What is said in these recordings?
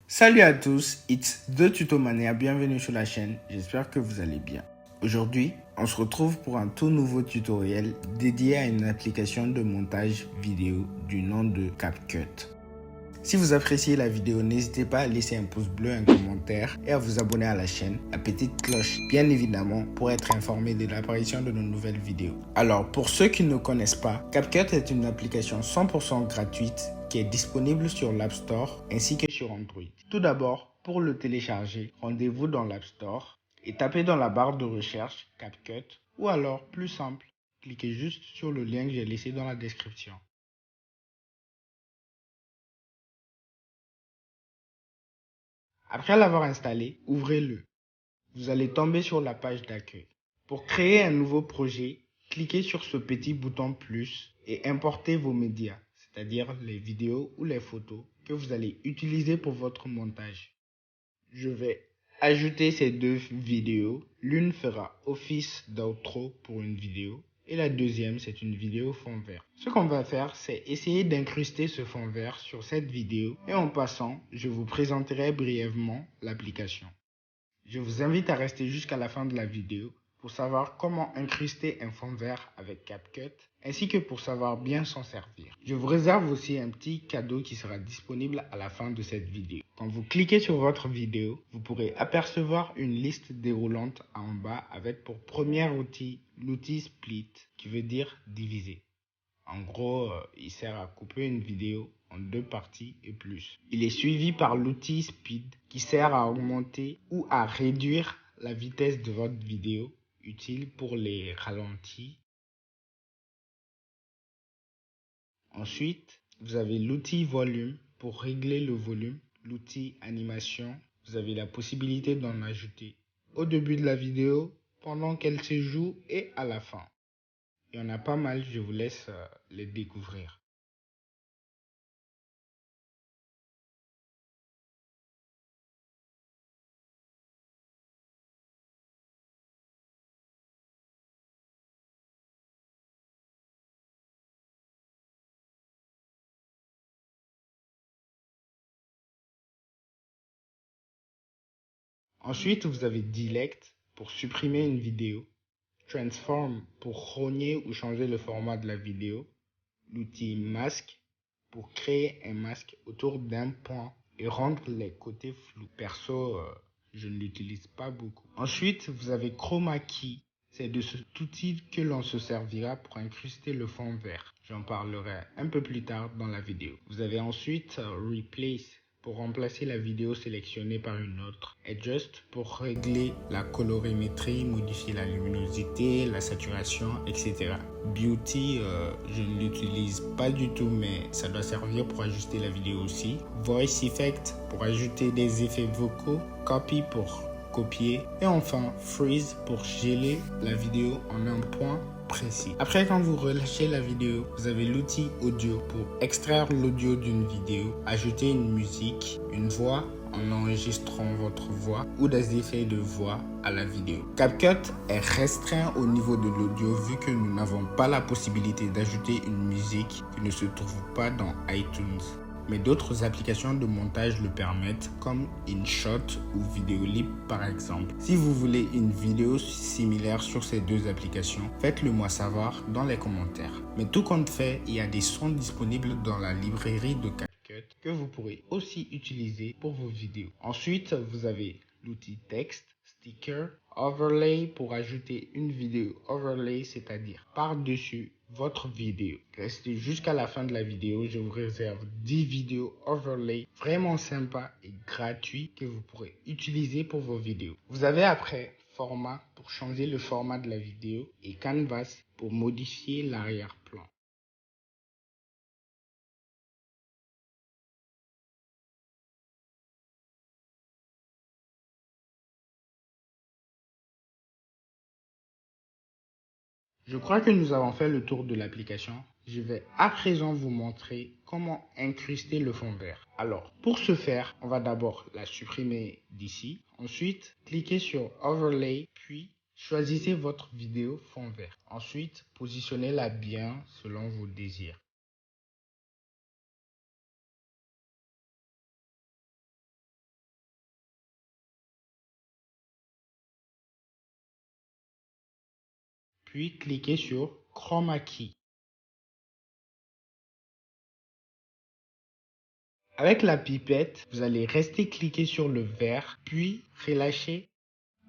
Salut à tous, it's The Tutomania, bienvenue sur la chaîne, j'espère que vous allez bien. Aujourd'hui, on se retrouve pour un tout nouveau tutoriel dédié à une application de montage vidéo du nom de CapCut. Si vous appréciez la vidéo, n'hésitez pas à laisser un pouce bleu, un commentaire et à vous abonner à la chaîne, la petite cloche bien évidemment pour être informé de l'apparition de nos nouvelles vidéos. Alors pour ceux qui ne connaissent pas, CapCut est une application 100% gratuite qui est disponible sur l'App Store ainsi que sur Android. Tout d'abord, pour le télécharger, rendez-vous dans l'App Store et tapez dans la barre de recherche CapCut ou alors plus simple, cliquez juste sur le lien que j'ai laissé dans la description. Après l'avoir installé, ouvrez-le. Vous allez tomber sur la page d'accueil. Pour créer un nouveau projet, cliquez sur ce petit bouton plus et importez vos médias, c'est-à-dire les vidéos ou les photos que vous allez utiliser pour votre montage. Je vais ajouter ces deux vidéos. L'une fera office d'outro pour une vidéo et la deuxième, c'est une vidéo fond vert. Ce qu'on va faire, c'est essayer d'incruster ce fond vert sur cette vidéo et en passant, je vous présenterai brièvement l'application. Je vous invite à rester jusqu'à la fin de la vidéo pour savoir comment incruster un fond vert avec CapCut ainsi que pour savoir bien s'en servir. Je vous réserve aussi un petit cadeau qui sera disponible à la fin de cette vidéo. Quand vous cliquez sur votre vidéo, vous pourrez apercevoir une liste déroulante en bas avec pour premier outil l'outil Split qui veut dire diviser. En gros, il sert à couper une vidéo en deux parties et plus. Il est suivi par l'outil Speed qui sert à augmenter ou à réduire la vitesse de votre vidéo, utile pour les ralentis. Ensuite, vous avez l'outil Volume pour régler le volume. L'outil Animation, vous avez la possibilité d'en ajouter au début de la vidéo, pendant qu'elle se joue et à la fin. Il y en a pas mal, je vous laisse les découvrir. Ensuite, vous avez Delete pour supprimer une vidéo, Transform pour rogner ou changer le format de la vidéo, l'outil Mask pour créer un masque autour d'un point et rendre les côtés flous. Perso, je ne l'utilise pas beaucoup. Ensuite, vous avez Chroma Key. C'est de cet outil que l'on se servira pour incruster le fond vert. J'en parlerai un peu plus tard dans la vidéo. Vous avez ensuite Replace pour remplacer la vidéo sélectionnée par une autre. Adjust pour régler la colorimétrie, modifier la luminosité, la saturation, etc. Beauty, je ne l'utilise pas du tout, mais ça doit servir pour ajuster la vidéo aussi. Voice Effect pour ajouter des effets vocaux. Copy pour copier. Et enfin, Freeze pour geler la vidéo en un point précis. Après, quand vous relâchez la vidéo, vous avez l'outil audio pour extraire l'audio d'une vidéo, ajouter une musique, une voix en enregistrant votre voix ou des effets de voix à la vidéo. CapCut est restreint au niveau de l'audio vu que nous n'avons pas la possibilité d'ajouter une musique qui ne se trouve pas dans iTunes. Mais d'autres applications de montage le permettent comme InShot ou Videolip par exemple. Si vous voulez une vidéo similaire sur ces deux applications, faites-le moi savoir dans les commentaires. Mais tout compte fait, il y a des sons disponibles dans la librairie de CapCut que vous pourrez aussi utiliser pour vos vidéos. Ensuite, vous avez l'outil texte, sticker, overlay pour ajouter une vidéo overlay, c'est-à-dire par-dessus votre vidéo. Restez jusqu'à la fin de la vidéo, je vous réserve 10 vidéos overlay vraiment sympas et gratuits que vous pourrez utiliser pour vos vidéos. Vous avez après format pour changer le format de la vidéo et canvas pour modifier l'arrière-plan. Je crois que nous avons fait le tour de l'application. Je vais à présent vous montrer comment incruster le fond vert. Alors, pour ce faire, on va d'abord la supprimer d'ici. Ensuite, cliquez sur Overlay, puis choisissez votre vidéo fond vert. Ensuite, positionnez-la bien selon vos désirs. puis cliquez sur Chroma Key. Avec la pipette, vous allez rester cliqué sur le vert, puis relâcher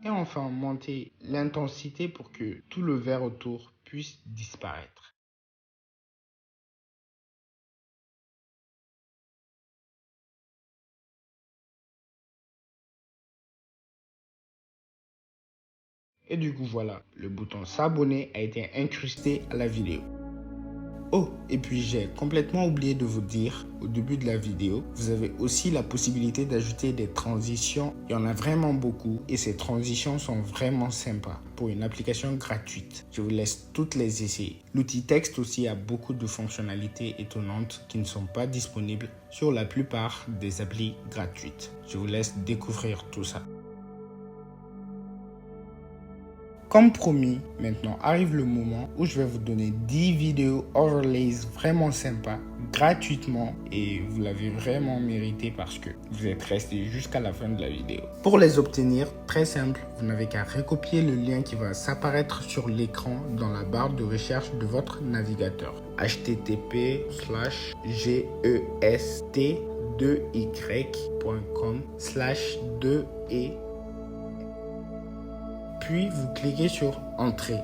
et enfin monter l'intensité pour que tout le vert autour puisse disparaître. Et du coup voilà, le bouton s'abonner a été incrusté à la vidéo. Oh, et puis j'ai complètement oublié de vous dire au début de la vidéo, vous avez aussi la possibilité d'ajouter des transitions. Il y en a vraiment beaucoup et ces transitions sont vraiment sympas pour une application gratuite. Je vous laisse toutes les essayer. L'outil texte aussi a beaucoup de fonctionnalités étonnantes qui ne sont pas disponibles sur la plupart des applis gratuites. Je vous laisse découvrir tout ça. Comme promis, maintenant arrive le moment où je vais vous donner 10 vidéos overlays vraiment sympas, gratuitement, et vous l'avez vraiment mérité parce que vous êtes resté jusqu'à la fin de la vidéo. Pour les obtenir, très simple, vous n'avez qu'à recopier le lien qui va s'apparaître sur l'écran dans la barre de recherche de votre navigateur. https://gest2y.com/2e. Puis vous cliquez sur Entrée.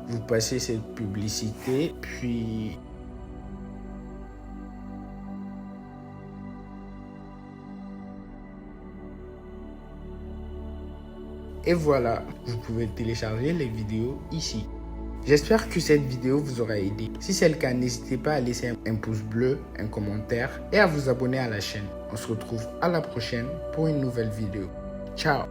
Vous passez cette publicité, puis et voilà, vous pouvez télécharger les vidéos ici. J'espère que cette vidéo vous aura aidé. Si c'est le cas, n'hésitez pas à laisser un pouce bleu, un commentaire et à vous abonner à la chaîne. On se retrouve à la prochaine pour une nouvelle vidéo. Ciao!